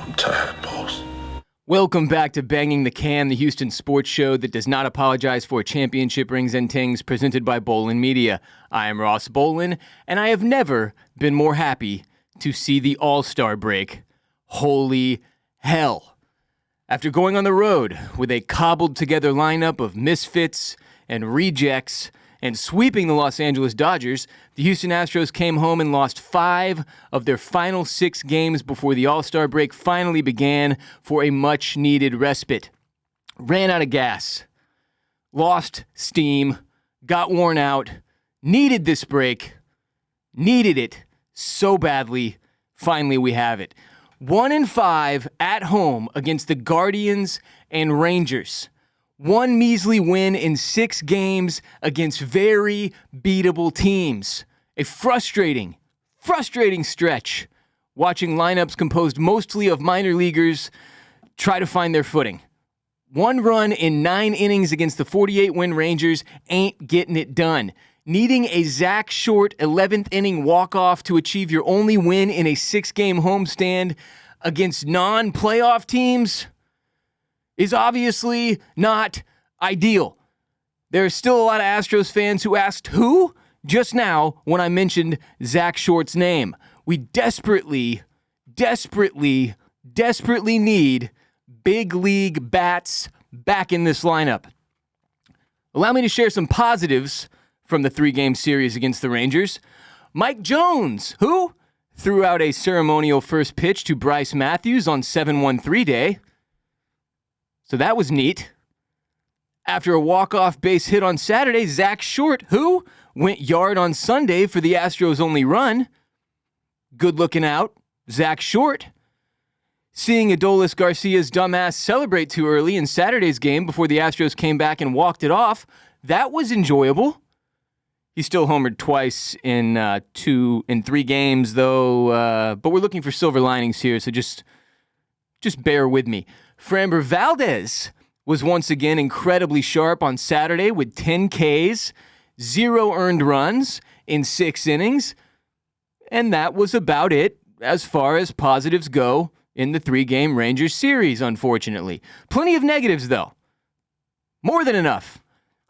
I'm tired, boss. Welcome back to Banging the Can, the Houston sports show that does not apologize for championship rings and tings, presented by Bolen Media. I am Ross Bolen, and I have never been more happy to see the All-Star break. Holy hell. After going on the road with a cobbled-together lineup of misfits and rejects and sweeping the Los Angeles Dodgers, the Houston Astros came home and lost 5 of their final 6 games before the All-Star break finally began for a much-needed respite. Ran out of gas, lost steam, got worn out, needed this break, needed it so badly. Finally, we have it. 1-5 at home against the Guardians and Rangers. 1 measly win in 6 games against very beatable teams. A frustrating stretch watching lineups composed mostly of minor leaguers try to find their footing. 1 run in 9 innings against the 48-win Rangers ain't getting it done. Needing a Zach Short 11th inning walk-off to achieve your only win in a 6-game homestand against non-playoff teams is obviously not ideal. There are still a lot of Astros fans who asked who just now when I mentioned Zach Short's name. We desperately need big league bats back in this lineup. Allow me to share some positives from the 3-game series against the Rangers. Mike Jones, who threw out a ceremonial first pitch to Bryce Matthews on 7-1-3 day. So that was neat. After a walk-off base hit on Saturday, Zach Short, who went yard on Sunday for the Astros' only run. Good looking out, Zach Short. Seeing Adolis Garcia's dumbass celebrate too early in Saturday's game before the Astros came back and walked it off, that was enjoyable. He still homered twice in 3 games, though, but we're looking for silver linings here, so just bear with me. Framber Valdez was once again incredibly sharp on Saturday with 10 Ks, 0 earned runs in 6 innings, and that was about it as far as positives go in the 3-game Rangers series, unfortunately. Plenty of negatives, though. More than enough.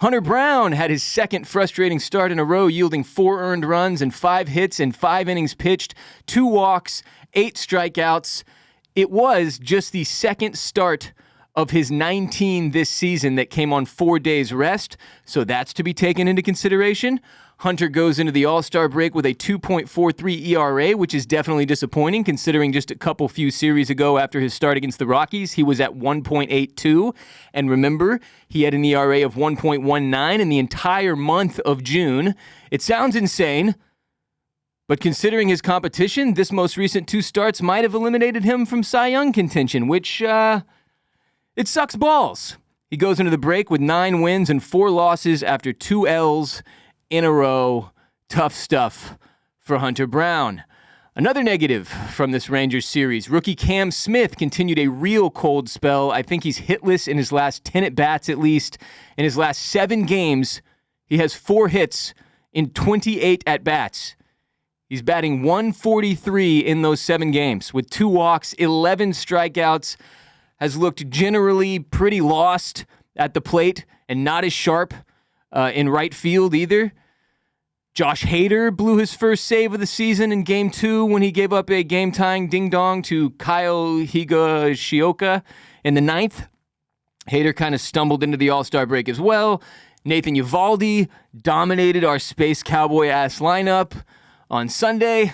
Hunter Brown had his second frustrating start in a row, yielding 4 earned runs and 5 hits in 5 innings pitched, 2 walks, 8 strikeouts. It was just the second start of his 19 this season that came on 4 days rest, so that's to be taken into consideration. Hunter goes into the All-Star break with a 2.43 ERA, which is definitely disappointing considering just a few series ago after his start against the Rockies, he was at 1.82. And remember, he had an ERA of 1.19 in the entire month of June. It sounds insane, but considering his competition, this most recent 2 starts might have eliminated him from Cy Young contention, which, it sucks balls. He goes into the break with 9 wins and 4 losses after 2 L's in a row. Tough stuff for Hunter Brown. Another negative from this Rangers series, rookie Cam Smith continued a real cold spell. I think he's hitless in his last 10 at-bats at least. In his last 7 games, he has 4 hits in 28 at-bats. He's batting .143 in those 7 games with 2 walks, 11 strikeouts, has looked generally pretty lost at the plate and not as sharp in right field either. Josh Hader blew his first save of the season in Game 2 when he gave up a game-tying ding-dong to Kyle Higashioka in the 9th. Hader kind of stumbled into the All-Star break as well. Nathan Eovaldi dominated our Space Cowboy-ass lineup on Sunday.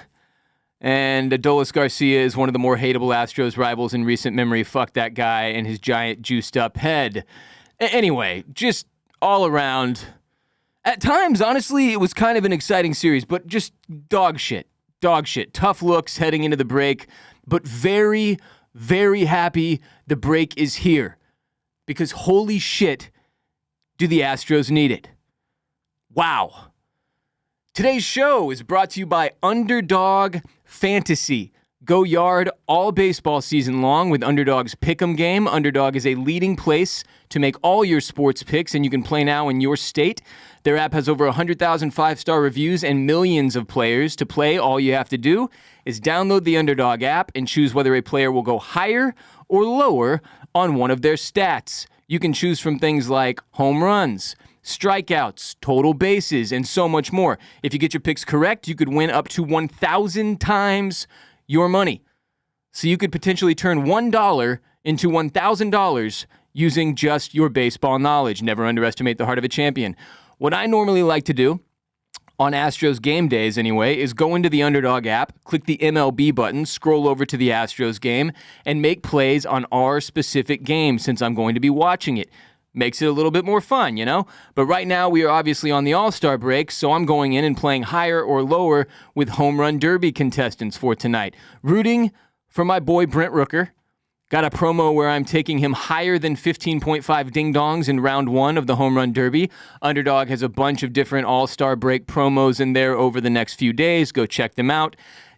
And Adolis Garcia is one of the more hateable Astros rivals in recent memory. Fuck that guy and his giant juiced-up head. Anyway, just all around. At times, honestly, it was kind of an exciting series, but just dog shit. Tough looks heading into the break, but very, very happy the break is here. Because holy shit, do the Astros need it. Wow. Today's show is brought to you by Underdog Fantasy. Go yard all baseball season long with Underdog's Pick'em game. Underdog is a leading place to make all your sports picks, and you can play now in your state. Their app has over 100,000 five-star reviews and millions of players. To play, all you have to do is download the Underdog app and choose whether a player will go higher or lower on one of their stats. You can choose from things like home runs, strikeouts, total bases, and so much more. If you get your picks correct, you could win up to 1,000 times your money. So you could potentially turn $1 into $1,000 using just your baseball knowledge. Never underestimate the heart of a champion. What I normally like to do on Astros game days anyway is go into the Underdog app, click the MLB button, scroll over to the Astros game, and make plays on our specific game since I'm going to be watching it. Makes it a little bit more fun, you know? But right now we are obviously on the All-Star break, so I'm going in and playing higher or lower with Home Run Derby contestants for tonight. Rooting for my boy Brent Rooker. Got a promo where I'm taking him higher than 15.5 ding-dongs in round 1 of the Home Run Derby. Underdog has a bunch of different All-Star break promos in there over the next few days. Go check them out.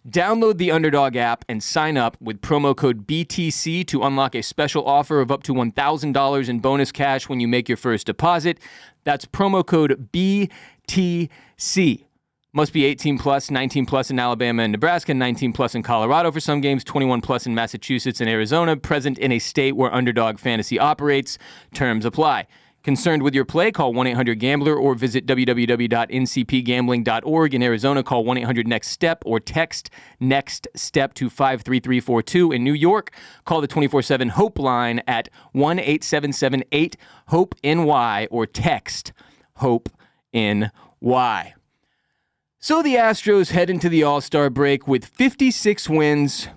Download the Underdog app and sign up with promo code BTC to unlock a special offer of up to $1,000 in bonus cash when you make your first deposit. That's promo code BTC. Must be 18 plus, 19 plus in Alabama and Nebraska, 19 plus in Colorado for some games, 21 plus in Massachusetts and Arizona, present in a state where Underdog Fantasy operates. Terms apply. Concerned with your play? Call 1-800-GAMBLER or visit www.ncpgambling.org. In Arizona, call 1-800-NEXT-STEP or text NEXT STEP to 53342. In New York, call the 24/7 HOPE line at 1-877-8-HOPE-NY or text HOPE-NY. So the Astros head into the All-Star break with 56 wins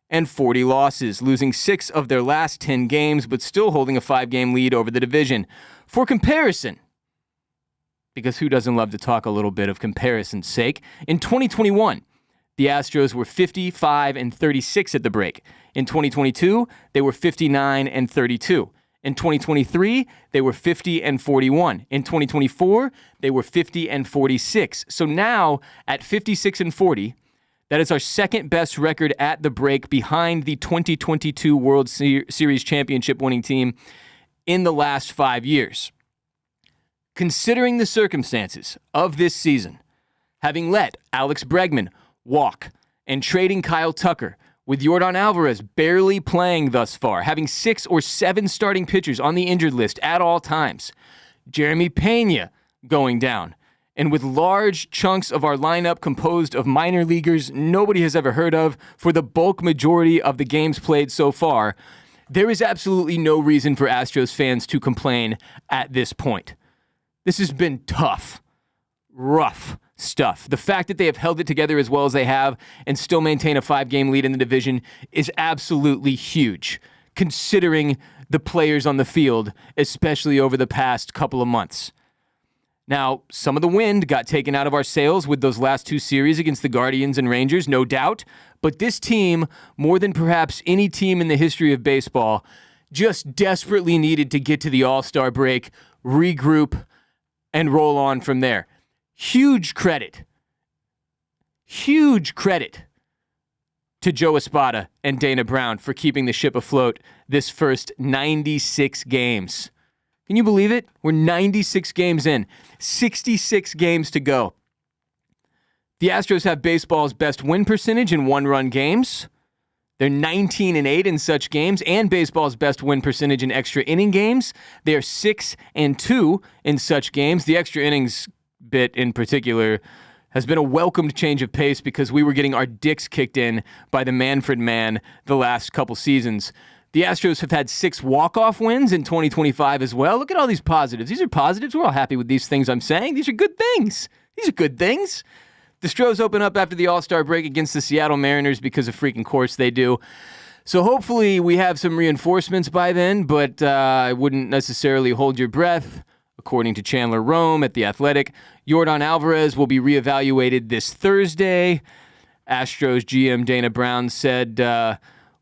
and 40 losses, losing 6 of their last 10 games, but still holding a 5-game lead over the division. For comparison, because who doesn't love to talk a little bit of comparison's sake, in 2021, the Astros were 55 and 36 at the break. In 2022, they were 59 and 32. In 2023, they were 50 and 41. In 2024, they were 50 and 46. So now, at 56 and 40, that is our second best record at the break behind the 2022 World Series championship winning team in the last 5 years. Considering the circumstances of this season, having let Alex Bregman walk and trading Kyle Tucker, with Yordan Alvarez barely playing thus far, having 6 or 7 starting pitchers on the injured list at all times, Jeremy Pena going down, and with large chunks of our lineup composed of minor leaguers nobody has ever heard of for the bulk majority of the games played so far, there is absolutely no reason for Astros fans to complain at this point. This has been tough, rough stuff. The fact that they have held it together as well as they have and still maintain a 5-game lead in the division is absolutely huge, considering the players on the field, especially over the past couple of months. Now, some of the wind got taken out of our sails with those last 2 series against the Guardians and Rangers, no doubt. But this team, more than perhaps any team in the history of baseball, just desperately needed to get to the All-Star break, regroup, and roll on from there. Huge credit to Joe Espada and Dana Brown for keeping the ship afloat this first 96 games. Can you believe it? We're 96 games in, 66 games to go. The Astros have baseball's best win percentage in one-run games. They're 19-8 in such games, and baseball's best win percentage in extra inning games. They are 6-2 in such games. The extra innings bit in particular has been a welcomed change of pace because we were getting our dicks kicked in by the Manfred man the last couple seasons. The Astros have had 6 walk-off wins in 2025 as well. Look at all these positives. These are positives. We're all happy with these things I'm saying. These are good things. The Stros open up after the All-Star break against the Seattle Mariners because of freaking course they do. So hopefully we have some reinforcements by then, but I wouldn't necessarily hold your breath. According to Chandler Rome at The Athletic, Yordan Alvarez will be reevaluated this Thursday. Astros GM Dana Brown said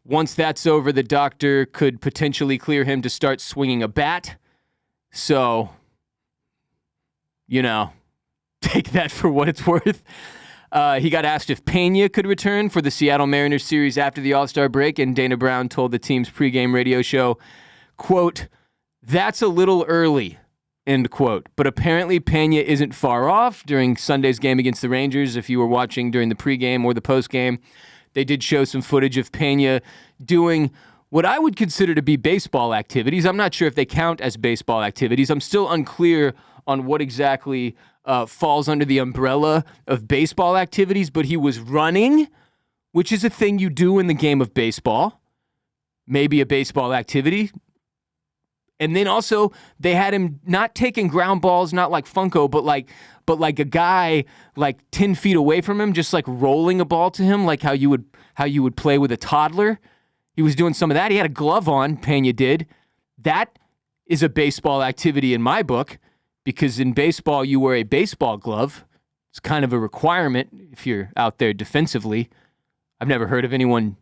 once that's over, the doctor could potentially clear him to start swinging a bat. So, take that for what it's worth. He got asked if Pena could return for the Seattle Mariners series after the All-Star break, and Dana Brown told the team's pregame radio show, quote, "That's a little early," end quote. But apparently Pena isn't far off. During Sunday's game against the Rangers, if you were watching during the pregame or the postgame, they did show some footage of Pena doing what I would consider to be baseball activities. I'm not sure if they count as baseball activities. I'm still unclear on what exactly falls under the umbrella of baseball activities, but he was running, which is a thing you do in the game of baseball. Maybe a baseball activity. And then also they had him not taking ground balls, not like Funko, but like a guy like 10 feet away from him, just like rolling a ball to him, like how you would play with a toddler. He was doing some of that. He had a glove on, Pena did. That is a baseball activity in my book, because in baseball you wear a baseball glove. It's kind of a requirement if you're out there defensively. I've never heard of anyone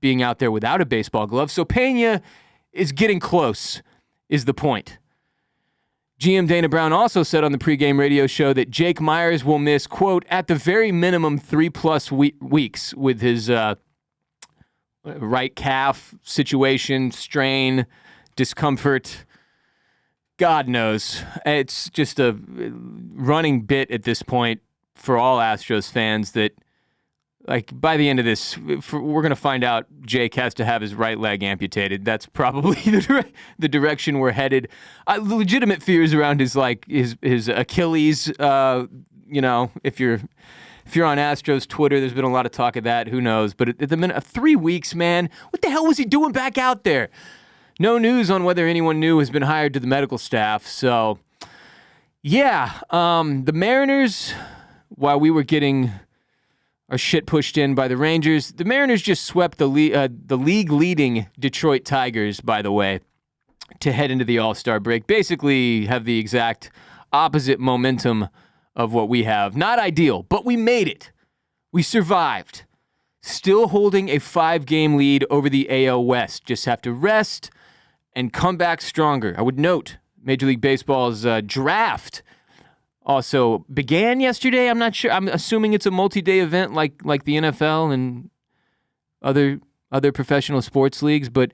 being out there without a baseball glove. So Pena is getting close, is the point. GM Dana Brown also said on the pregame radio show that Jake Myers will miss, quote, at the very minimum 3+ weeks with his right calf situation, strain, discomfort. God knows. It's just a running bit at this point for all Astros fans that, like, by the end of this, we're going to find out Jake has to have his right leg amputated. That's probably the direction we're headed. Legitimate fears around his Achilles. If you're on Astros Twitter, there's been a lot of talk of that. Who knows? But at the minute, 3 weeks, man, what the hell was he doing back out there? No news on whether anyone new has been hired to the medical staff. So, yeah, the Mariners, while we were getting our shit pushed in by the Rangers, the Mariners just swept the league-leading Detroit Tigers, by the way, to head into the All-Star break. Basically have the exact opposite momentum of what we have. Not ideal, but we made it. We survived. Still holding a 5-game lead over the AL West. Just have to rest and come back stronger. I would note Major League Baseball's draft also began yesterday. I'm not sure. I'm assuming it's a multi-day event like the NFL and other professional sports leagues, but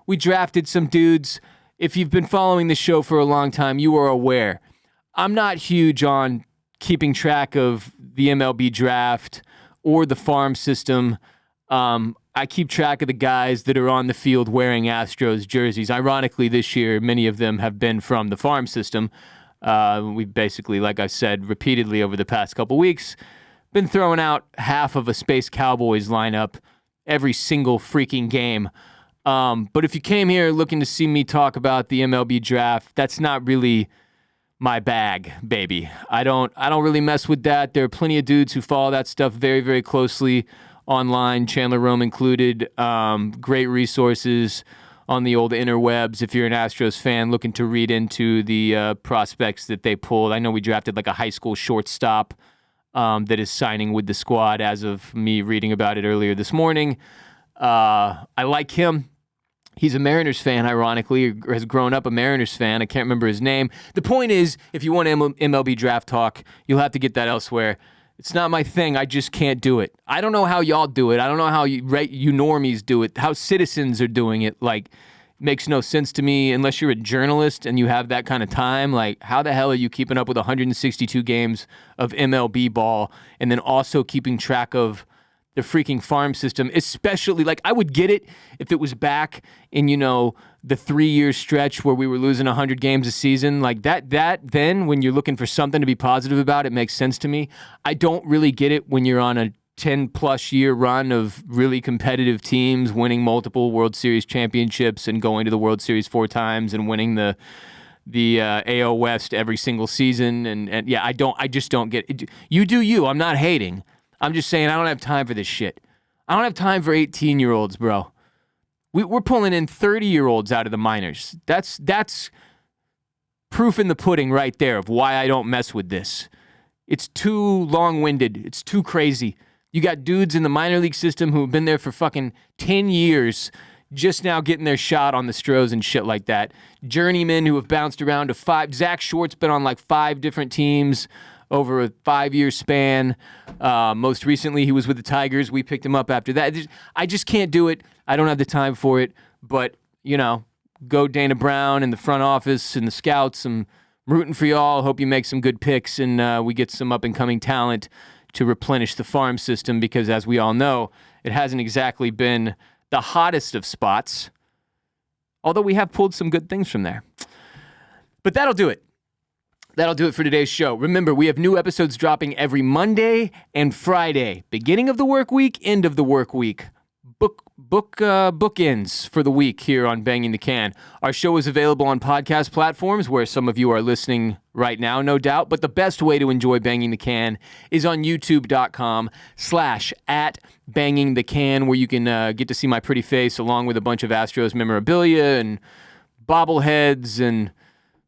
we drafted some dudes. If you've been following the show for a long time, you are aware. I'm not huge on keeping track of the MLB draft or the farm system. I keep track of the guys that are on the field wearing Astros jerseys. Ironically, this year, many of them have been from the farm system. We basically, like I said repeatedly over the past couple weeks, been throwing out half of a Space Cowboys lineup every single freaking game. But if you came here looking to see me talk about the MLB draft, that's not really my bag, baby. I don't really mess with that. There are plenty of dudes who follow that stuff very, very closely online, Chandler Rome included. Great resources on the old interwebs if you're an Astros fan looking to read into the prospects that they pulled. I know we drafted like a high school shortstop that is signing with the squad as of me reading about it earlier this morning. I like him. He's a Mariners fan, ironically, or has grown up a Mariners fan. I can't remember his name. The point is, if you want MLB draft talk, you'll have to get that elsewhere. It's not my thing. I just can't do it. I don't know how y'all do it. I don't know how you normies do it, how citizens are doing it. Like, makes no sense to me unless you're a journalist and you have that kind of time. Like, how the hell are you keeping up with 162 games of MLB ball and then also keeping track of the freaking farm system? Especially, like, I would get it if it was back in, the 3-year stretch where we were losing 100 games a season. Like, that then, when you're looking for something to be positive about, it makes sense to me. I don't really get it when you're on a 10-plus year run of really competitive teams, winning multiple World Series championships and going to the World Series 4 times and winning the AL West every single season. And yeah, I just don't get it. You do you. I'm not hating. I'm just saying I don't have time for this shit. I don't have time for 18-year-olds, bro. We're pulling in 30-year-olds out of the minors. That's proof in the pudding right there of why I don't mess with this. It's too long-winded. It's too crazy. You got dudes in the minor league system who have been there for fucking 10 years just now getting their shot on the Stros and shit like that. Journeymen who have bounced around to 5. Zach Short's been on like 5 different teams. over a 5-year span. Most recently, he was with the Tigers. We picked him up after that. I just can't do it. I don't have the time for it. But, go Dana Brown and the front office and the scouts. I'm rooting for y'all. Hope you make some good picks and we get some up-and-coming talent to replenish the farm system because, as we all know, it hasn't exactly been the hottest of spots, although we have pulled some good things from there. But that'll do it. That'll do it for today's show. Remember, we have new episodes dropping every Monday and Friday. Beginning of the work week, end of the work week. Bookends for the week here on Banging the Can. Our show is available on podcast platforms where some of you are listening right now, no doubt. But the best way to enjoy Banging the Can is on youtube.com/@bangingthecan, where you can get to see my pretty face along with a bunch of Astros memorabilia and bobbleheads and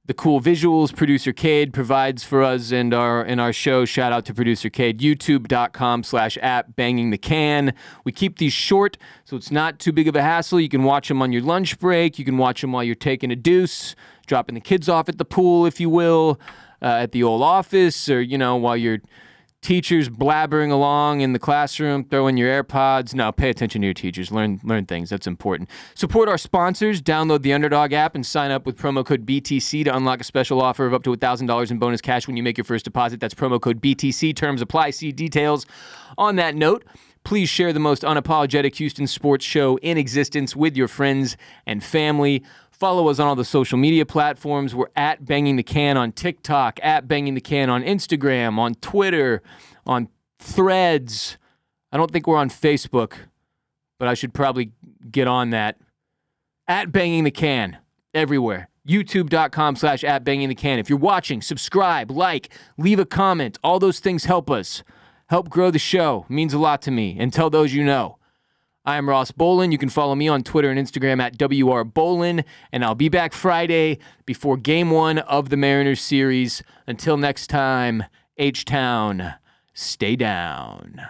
the cool visuals producer Kade provides for us and our show. Shout out to producer Kade. youtube.com/@bangingthecan. We keep these short, so it's not too big of a hassle. You can watch them on your lunch break. You can watch them while you're taking a deuce, dropping the kids off at the pool, if you will, at the old office, or, while your teacher's blabbering along in the classroom, throw in your AirPods. No, pay attention to your teachers. Learn things. That's important. Support our sponsors. Download the Underdog app and sign up with promo code BTC to unlock a special offer of up to $1,000 in bonus cash when you make your first deposit. That's promo code BTC. Terms apply. See details. On that note, please share the most unapologetic Houston sports show in existence with your friends and family. Follow us on all the social media platforms. We're at Banging the Can on TikTok, at Banging the Can on Instagram, on Twitter, on Threads. I don't think we're on Facebook, but I should probably get on that. At Banging the Can, everywhere. youtube.com/@bangingthecan. If you're watching, subscribe, like, leave a comment. All those things help us. Help grow the show. It means a lot to me. And tell those you know. I am Ross Bolen. You can follow me on Twitter and Instagram at WRBolen, and I'll be back Friday before Game 1 of the Mariners series. Until next time, H-Town, stay down.